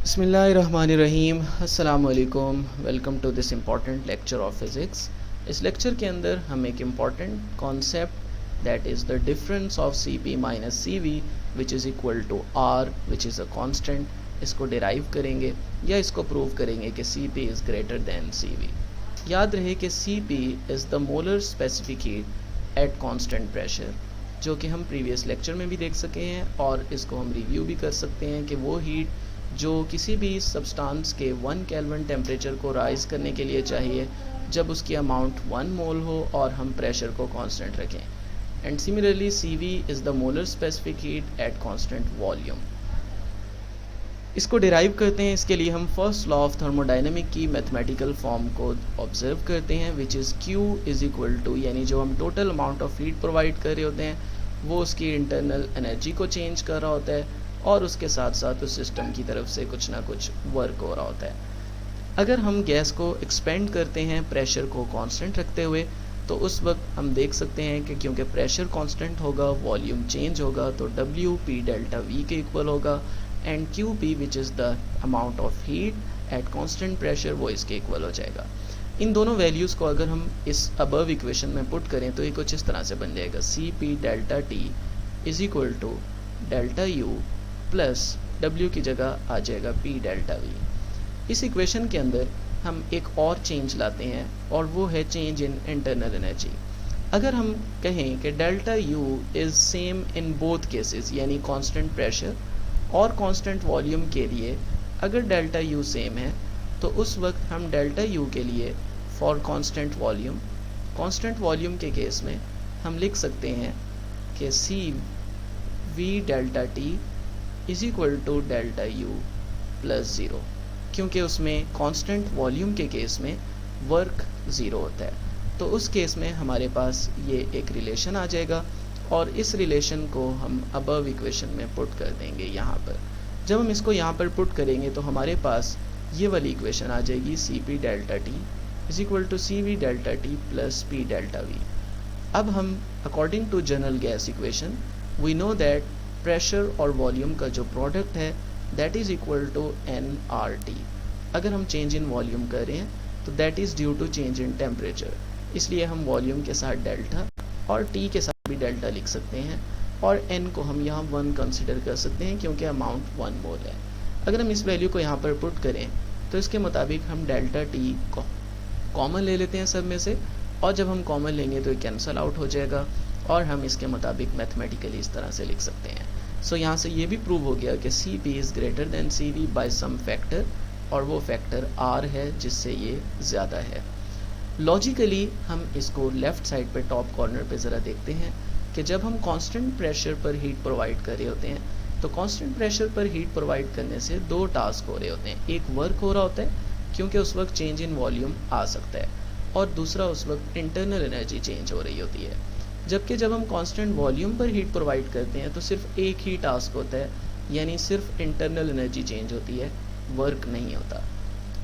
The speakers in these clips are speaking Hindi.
बिस्मिल्लाहिर्रहमानिर्रहीम अस्सलाम वालेकुम। Welcome to this important lecture of physics. इस लेक्चर के अंदर हम एक important concept that is the difference of C P minus C V which is equal to R which is a constant इसको डिराइव करेंगे या इसको प्रूव करेंगे कि C P is greater than C V. याद रहे कि C P is the molar specific heat at constant pressure, जो कि हम प्रीवियस लेक्चर में भी देख सके हैं और इसको हम रिव्यू भी कर सकते हैं कि वो हीट जो किसी भी सब्सटेंस के 1 केल्विन टेम्परेचर को राइज़ करने के लिए चाहिए जब उसकी अमाउंट 1 मोल हो और हम प्रेशर को कांस्टेंट रखें। And similarly C V is the molar specific heat at constant volume. इसको डिराइव करते हैं, इसके लिए हम फर्स्ट लॉ ऑफ थर्मोडाइनमिक की मैथमेटिकल फॉर्म को ऑब्जर्व करते हैं which is Q is equal to, यानी जो हम total amount of heat provide कर रहे होते हैं वो उसकी इंटरनल एनर्जी को चेंज कर रहा होता है और उसके साथ साथ उस सिस्टम की तरफ से कुछ ना कुछ वर्क हो रहा होता है। अगर हम गैस को एक्सपेंड करते हैं प्रेशर को कांस्टेंट रखते हुए तो उस वक्त हम देख सकते हैं कि क्योंकि प्रेशर कांस्टेंट होगा वॉल्यूम चेंज होगा तो W P डेल्टा V के इक्वल होगा and Q P which is the amount of heat at constant pressure वो इसके इक्वल हो जाएगा। इन दोनों वैल्यूज़ को अगर हम इस अबव इक्वेशन में पुट करें तो ये कुछ इस तरह से बन जाएगा C P delta T is equal to delta U plus W की जगह आ जाएगा P डेल्टा V। इस इक्वेशन के अंदर हम एक और चेंज लाते हैं और वो है चेंज इन इंटरनल एनर्जी। अगर हम कहें कि delta U is same in both cases, यानी कांस्टेंट प्रेशर और कांस्टेंट वॉल्यूम के लिए अगर डेल्टा U सेम है तो उस वक्त हम डेल्टा U के लिए फॉर कांस्टेंट वॉल्यूम के केस में हम लिख सकते हैं कि C V delta T is equal to delta U plus zero, क्योंकि उसमें कांस्टेंट वॉल्यूम के केस में वर्क ज़ीरो होता है। तो उस केस में हमारे पास ये एक रिलेशन आ जाएगा और इस रिलेशन को हम अबव इक्वेशन में पुट कर देंगे यहाँ पर। जब हम इसको यहाँ पर पुट करेंगे तो हमारे पास ये वाली इक्वेशन आ जाएगी C P delta T is equal to C V delta T plus P delta V. अब हम according to general gas equation we know that pressure और वॉल्यूम का जो प्रोडक्ट है that is equal to N R T. अगर हम चेंज इन वॉल्यूम कर रहे हैं तो that is due to change in temperature, इसलिए हम वॉल्यूम के साथ डेल्टा और टी के साथ भी डेल्टा लिख सकते हैं और एन को हम यहाँ 1 कंसिडर कर सकते हैं क्योंकि अमाउंट 1 मोल है। अगर हम इस वैल्यू को यहाँ पर पुट करें तो इसके मुताबिक हम डेल्टा टी को कॉमन ले लेते हैं सब में से और जब हम कॉमन लेंगे तो ये कैंसल आउट हो जाएगा और हम इसके मुताबिक मैथमेटिकली इस तरह से लिख सकते हैं। सो यहाँ से ये भी प्रूव हो गया कि C P is greater than C V by some factor और वो फैक्टर आर है जिससे ये ज़्यादा है। लॉजिकली हम इसको लेफ़्ट साइड पे टॉप कॉर्नर पे ज़रा देखते हैं कि जब हम कांस्टेंट प्रेशर पर हीट प्रोवाइड कर रहे होते हैं तो कांस्टेंट प्रेशर पर हीट प्रोवाइड करने से 2 टास्क हो रहे होते हैं। एक वर्क हो रहा होता है क्योंकि उस वक्त चेंज इन वॉल्यूम आ सकता है और दूसरा उस वक्त इंटरनल एनर्जी चेंज हो रही होती है। जबकि जब हम कांस्टेंट वॉल्यूम पर हीट प्रोवाइड करते हैं तो सिर्फ एक ही टास्क होता है, यानी सिर्फ इंटरनल एनर्जी चेंज होती है, वर्क नहीं होता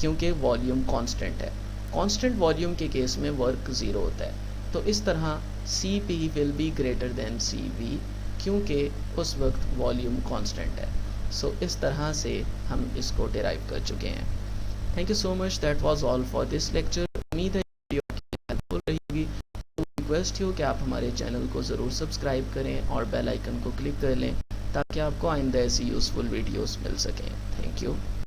क्योंकि वॉल्यूम कांस्टेंट है। कांस्टेंट वॉल्यूम के केस में वर्क ज़ीरो होता है। तो इस तरह C P will be greater than C V क्योंकि उस वक्त वॉल्यूम कांस्टेंट है। सो इस तरह से हम इसको डिराइव कर चुके हैं। Thank you so much, that was all for this lecture. उम्मीद है वीडियो आपकी हेल्पफुल रहेगी। रिक्वेस्ट हो कि आप हमारे चैनल को ज़रूर सब्सक्राइब करें और बेल आइकन को क्लिक कर लें ताकि आपको आइंदा ऐसी यूज़फुल वीडियोस मिल सकें। Thank you.